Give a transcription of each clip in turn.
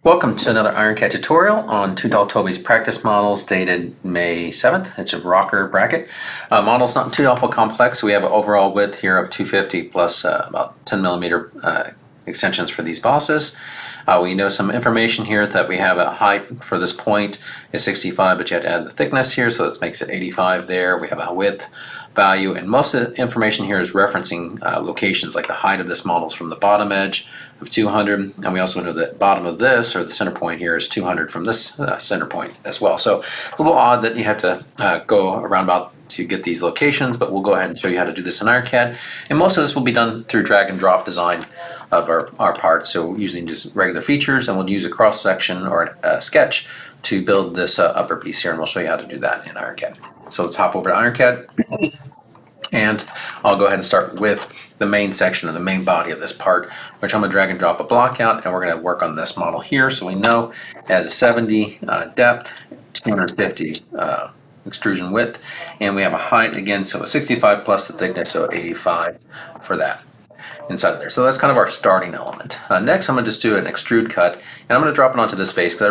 Welcome to another IronCAD tutorial on Toby's practice models dated May 7th. It's a rocker bracket. Model's not too awful complex. So we have an overall width here of 250 plus about 10 millimeter extensions for these bosses. We know some information here that we have a height for this point is 65, but you have to add the thickness here, so this makes it 85 there. We have a width value, and most of the information here is referencing locations, like the height of this model is from the bottom edge of 200, and we also know that bottom of this, or the center point here, is 200 from this center point as well. So a little odd that you have to go around about to get these locations, but we'll go ahead and show you how to do this in IronCAD. And most of this will be done through drag and drop design of our parts. So using just regular features, and we'll use a cross section or a sketch to build this upper piece here, and we'll show you how to do that in IronCAD. So let's hop over to IronCAD, and I'll go ahead and start with the main section of the main body of this part, which I'm going to drag and drop a block out, and we're going to work on this model here. So we know it has a 70 depth, 250 extrusion width, and we have a height again, so a 65 plus the thickness, so 85 for that inside of there. So that's kind of our starting element. Next, I'm going to just do an extrude cut, and I'm going to drop it onto this face, because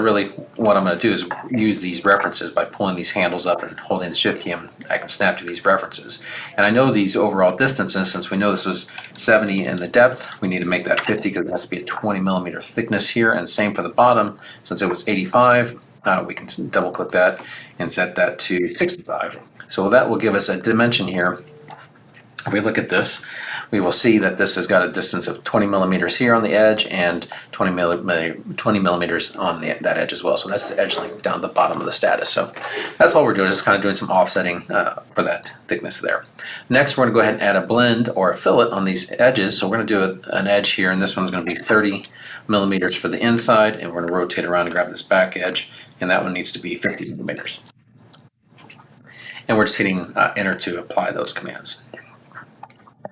what I'm going to do is use these references by pulling these handles up and holding the shift key, and I can snap to these references. And I know these overall distances, since we know this was 70 in the depth, we need to make that 50 because it has to be a 20 millimeter thickness here, and same for the bottom, since it was 85. We can double click that and set that to 65. So that will give us a dimension here. If we look at this, we will see that this has got a distance of 20 millimeters here on the edge and 20 millimeters on that edge as well. So that's the edge length down at the bottom of the status. So that's all we're doing, just kind of doing some offsetting for that thickness there. Next, we're going to go ahead and add a blend or a fillet on these edges. So we're going to do an edge here, and this one's going to be 30 millimeters for the inside, and we're going to rotate around and grab this back edge, and that one needs to be 50 millimeters. And we're just hitting enter to apply those commands.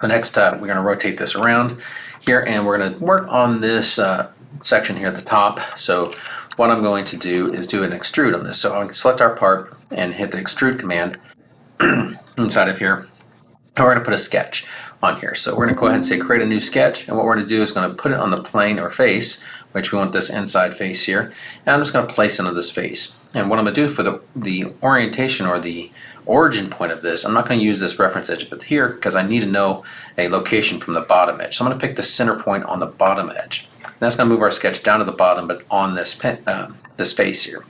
The next, we're going to rotate this around here, and we're going to work on this section here at the top. So what I'm going to do is do an extrude on this. So I'm going to select our part and hit the extrude command inside of here. And we're going to put a sketch on here. So we're going to go ahead and say create a new sketch, and what we're going to do is going to put it on the plane or face, which we want this inside face here. And I'm just going to place it on this face. And what I'm going to do for the orientation or the origin point of this, I'm not going to use this reference edge but here, because I need to know a location from the bottom edge. So I'm going to pick the center point on the bottom edge. And that's going to move our sketch down to the bottom, but on this face here.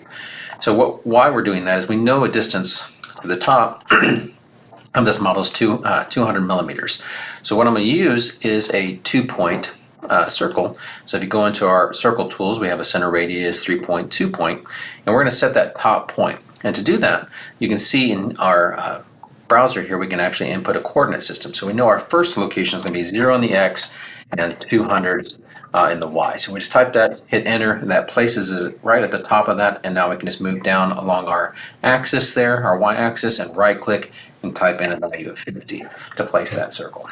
So why we're doing that is we know a distance to the top of this model is 200 millimeters. So what I'm going to use is a 2-point circle. So if you go into our circle tools, we have a center radius 3.2 point, and we're going to set that top point. And to do that, you can see in our browser here, we can actually input a coordinate system. So we know our first location is going to be 0 in the X and 200 in the Y. So we just type that, hit enter, and that places it right at the top of that. And now we can just move down along our axis there, our Y axis, and right click and type in a value of 50 to place that circle.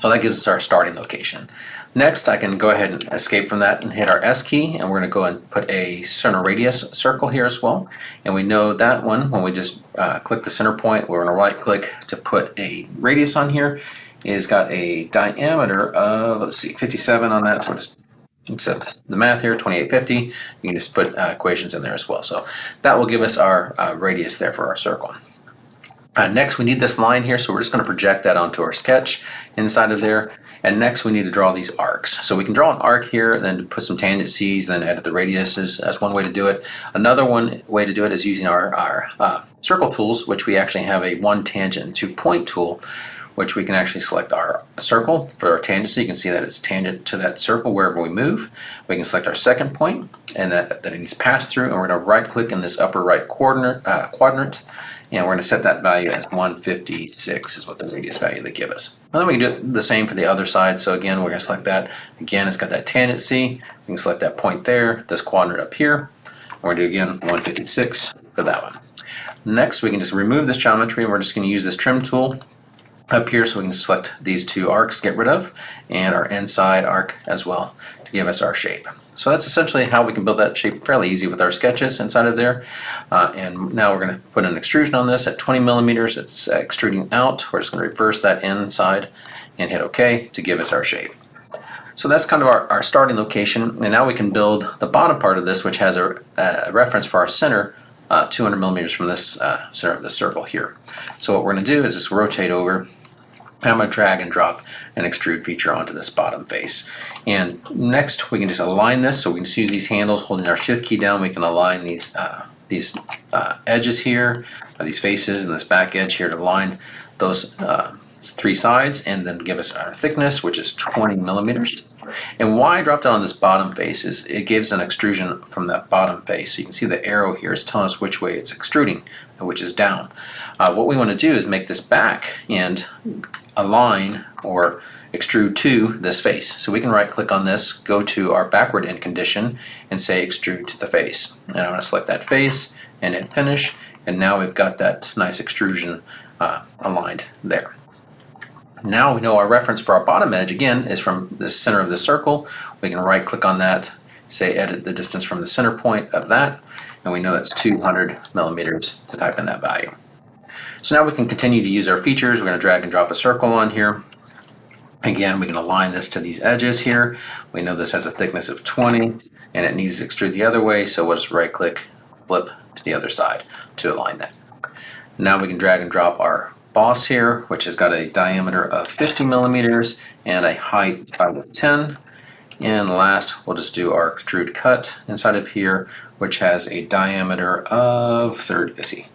So that gives us our starting location. Next, I can go ahead and escape from that and hit our S key, and we're going to go and put a center radius circle here as well. And we know that one, when we just click the center point, we're going to right click to put a radius on here. It's got a diameter of, let's see, 57 on that. So we're just, instead of the math here, 2850, you can just put equations in there as well. So that will give us our radius there for our circle. Next, we need this line here, so we're just going to project that onto our sketch inside of there. And next, we need to draw these arcs. So we can draw an arc here, then put some tangent C's, then edit the radiuses. That's one way to do it. Another way to do it is using our circle tools, which we actually have a 1 tangent and 2 point tool, which we can actually select our circle for our tangent. So you can see that it's tangent to that circle wherever we move. We can select our second point, and that it needs to pass through, and we're going to right click in this upper right quadrant, and we're going to set that value as 156 is what the radius value they give us. And then we can do the same for the other side. So again, we're going to select that. Again, it's got that tangent C. We can select that point there, this quadrant up here. And we're going to do again 156 for that one. Next, we can just remove this geometry, and we're just going to use this trim tool up here, so we can select these 2 arcs to get rid of, and our inside arc as well to give us our shape. So that's essentially how we can build that shape fairly easy with our sketches inside of there. And now we're going to put an extrusion on this at 20 millimeters. It's extruding out. We're just going to reverse that inside and hit OK to give us our shape. So that's kind of our starting location, and now we can build the bottom part of this, which has a reference for our center, 200 millimeters from this center of the circle here. So what we're going to do is just rotate over, and I'm going to drag and drop an extrude feature onto this bottom face. And next we can just align this, so we can just use these handles, holding our shift key down, we can align these edges here, these faces, and this back edge here to align those three sides, and then give us our thickness, which is 20 millimeters. And why I dropped it on this bottom face is it gives an extrusion from that bottom face. So you can see the arrow here is telling us which way it's extruding, which is down. What we want to do is make this back and align or extrude to this face. So we can right click on this, go to our backward end condition, and say extrude to the face. And I'm going to select that face and hit finish, and now we've got that nice extrusion aligned there. Now we know our reference for our bottom edge again is from the center of the circle. We can right click on that, say edit the distance from the center point of that, and we know that's 200 millimeters to type in that value. So now we can continue to use our features. We're going to drag and drop a circle on here. Again, we can align this to these edges here. We know this has a thickness of 20 and it needs to extrude the other way, so we'll just right click, flip to the other side to align that. Now we can drag and drop our boss here, which has got a diameter of 50 millimeters and a height of 10. And last, we'll just do our extrude cut inside of here, which has a diameter of 35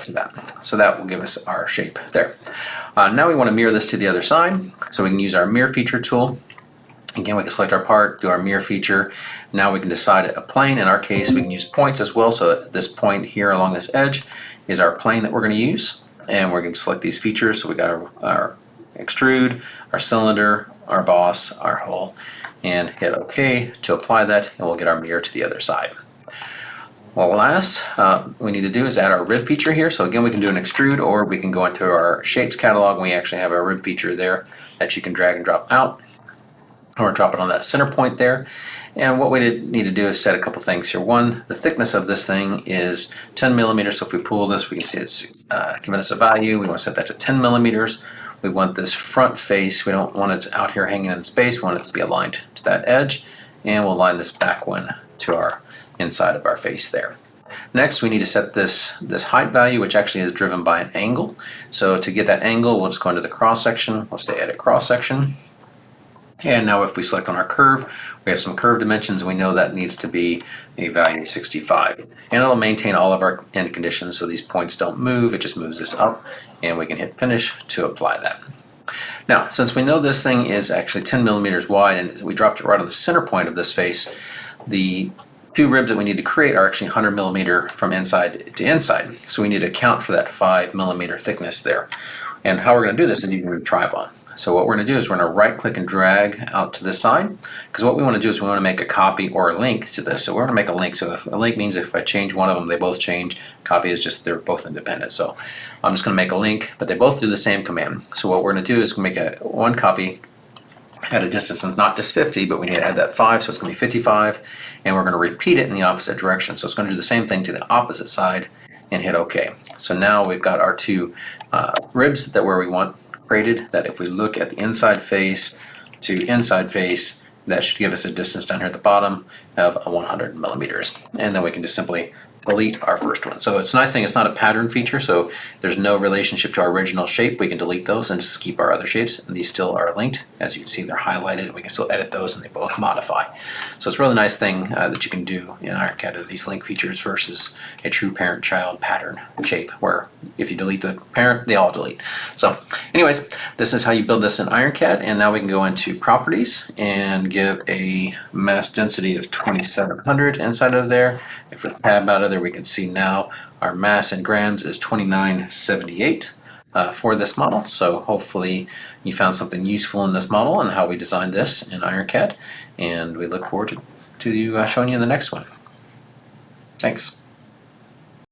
to that. So that will give us our shape there. Now we want to mirror this to the other side, so we can use our mirror feature tool. Again, we can select our part, do our mirror feature. Now we can decide a plane. In our case, we can use points as well. So this point here along this edge is our plane that we're going to use. And we're going to select these features. So we got our extrude, our cylinder, our boss, our hull, and hit OK to apply that, and we'll get our mirror to the other side. Well, last we need to do is add our rib feature here. So again, we can do an extrude, or we can go into our shapes catalog, and we actually have our rib feature there that you can drag and drop out, or drop it on that center point there. And what we need to do is set a couple things here. One, the thickness of this thing is 10 millimeters. So if we pull this, we can see it's giving us a value. We want to set that to 10 millimeters. We want this front face. We don't want it out here hanging in space. We want it to be aligned to that edge. And we'll align this back one to our inside of our face there. Next, we need to set this height value, which actually is driven by an angle. So to get that angle, we'll just go into the cross section. We'll say edit cross section. And now if we select on our curve, we have some curve dimensions. We know that needs to be a value of 65. And it'll maintain all of our end conditions, so these points don't move. It just moves this up, and we can hit finish to apply that. Now, since we know this thing is actually 10 millimeters wide, and we dropped it right on the center point of this face, the two ribs that we need to create are actually 100 millimeter from inside to inside. So we need to account for that 5 millimeter thickness there. And how we're going to do this is using TriBall. So what we're going to do is we're going to right click and drag out to this side, because what we want to do is we want to make a copy or a link to this. So we're going to make a link. So if a link means if I change one of them, they both change. Copy is just they're both independent. So I'm just going to make a link, but they both do the same command. So what we're going to do is make one copy at a distance of not just 50, but we need to add that 5, so it's going to be 55, and we're going to repeat it in the opposite direction. So it's going to do the same thing to the opposite side and hit OK. So now we've got our two ribs that where we want created, that if we look at the inside face to inside face, that should give us a distance down here at the bottom of 100 millimeters. And then we can just simply delete our first one. So it's a nice thing, it's not a pattern feature, so there's no relationship to our original shape. We can delete those and just keep our other shapes, and these still are linked. As you can see, they're highlighted, and we can still edit those, and they both modify. So it's a really nice thing that you can do in IronCAD, these link features versus a true parent-child pattern shape, where if you delete the parent, they all delete. So anyways, this is how you build this in IronCAD, and now we can go into properties and give a mass density of 2700 inside of there. If we tab out of there, we can see now our mass in grams is 2978 for this model. So hopefully you found something useful in this model and how we designed this in IronCAD, and we look forward to you showing you the next one. Thanks.